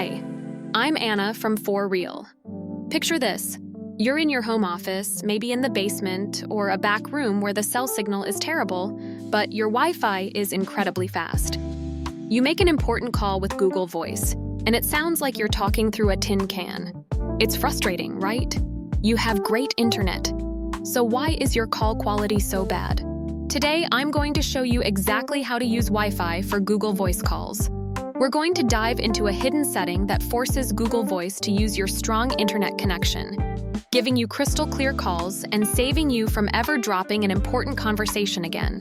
Hi, I'm Anna from For Real. Picture this. You're in your home office, maybe in the basement or a back room where the cell signal is terrible, but your Wi-Fi is incredibly fast. You make an important call with Google Voice, and it sounds like you're talking through a tin can. It's frustrating, right? You have great internet. So why is your call quality so bad? Today, I'm going to show you exactly how to use Wi-Fi for Google Voice calls. We're going to dive into a hidden setting that forces Google Voice to use your strong internet connection, giving you crystal clear calls and saving you from ever dropping an important conversation again.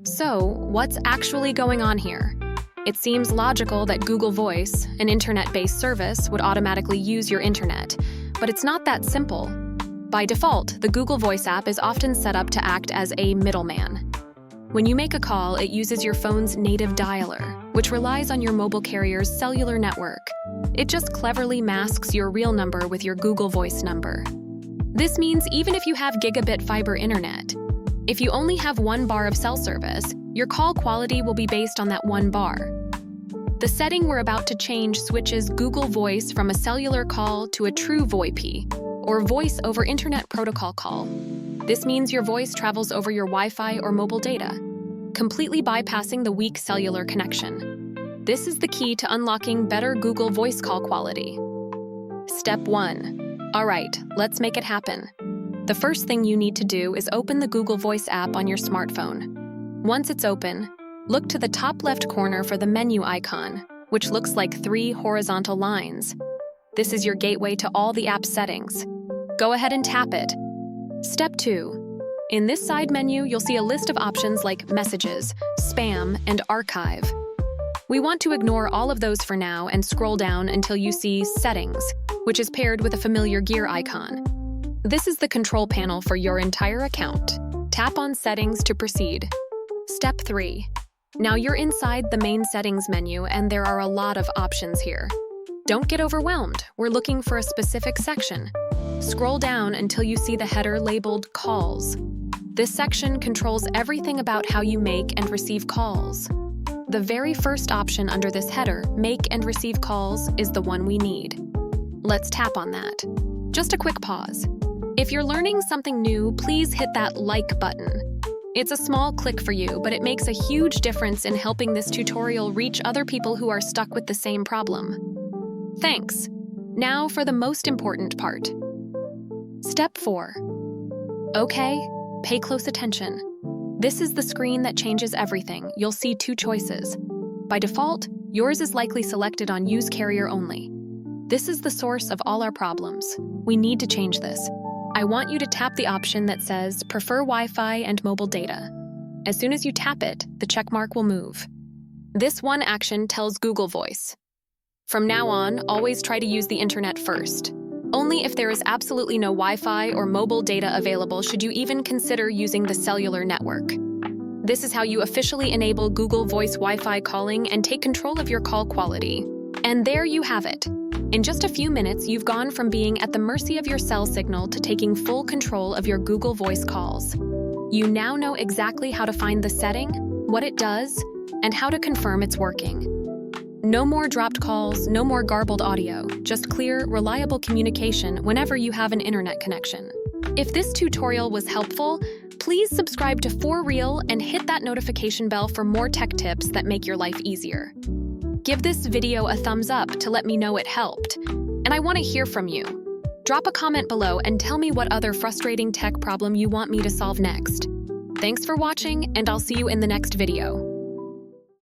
So, what's actually going on here? It seems logical that Google Voice, an internet-based service, would automatically use your internet, but it's not that simple. By default, the Google Voice app is often set up to act as a middleman. When you make a call, it uses your phone's native dialer, which relies on your mobile carrier's cellular network. It just cleverly masks your real number with your Google Voice number. This means even if you have gigabit fiber internet, if you only have 1 bar of cell service, your call quality will be based on that 1 bar. The setting we're about to change switches Google Voice from a cellular call to a true VoIP, or Voice over Internet Protocol call. This means your voice travels over your Wi-Fi or mobile data, completely bypassing the weak cellular connection. This is the key to unlocking better Google Voice call quality. Step 1. All right, let's make it happen. The first thing you need to do is open the Google Voice app on your smartphone. Once it's open, look to the top left corner for the menu icon, which looks like 3 horizontal lines. This is your gateway to all the app settings. Go ahead and tap it. Step 2. In this side menu, you'll see a list of options like Messages, Spam, and Archive. We want to ignore all of those for now and scroll down until you see Settings, which is paired with a familiar gear icon. This is the control panel for your entire account. Tap on Settings to proceed. Step 3. Now you're inside the main settings menu and there are a lot of options here. Don't get overwhelmed. We're looking for a specific section. Scroll down until you see the header labeled Calls. This section controls everything about how you make and receive calls. The very first option under this header, Make and Receive Calls, is the one we need. Let's tap on that. Just a quick pause. If you're learning something new, please hit that like button. It's a small click for you, but it makes a huge difference in helping this tutorial reach other people who are stuck with the same problem. Thanks. Now for the most important part. Step 4. Okay, pay close attention. This is the screen that changes everything. You'll see 2 choices. By default, yours is likely selected on Use Carrier Only. This is the source of all our problems. We need to change this. I want you to tap the option that says Prefer Wi-Fi and Mobile Data. As soon as you tap it, the checkmark will move. This one action tells Google Voice. From now on, always try to use the internet first. Only if there is absolutely no Wi-Fi or mobile data available should you even consider using the cellular network. This is how you officially enable Google Voice Wi-Fi calling and take control of your call quality. And there you have it. In just a few minutes, you've gone from being at the mercy of your cell signal to taking full control of your Google Voice calls. You now know exactly how to find the setting, what it does, and how to confirm it's working. No more dropped calls, no more garbled audio, just clear, reliable communication whenever you have an internet connection. If this tutorial was helpful, please subscribe to For Real and hit that notification bell for more tech tips that make your life easier. Give this video a thumbs up to let me know it helped, and I want to hear from you. Drop a comment below and tell me what other frustrating tech problem you want me to solve next. Thanks for watching, and I'll see you in the next video.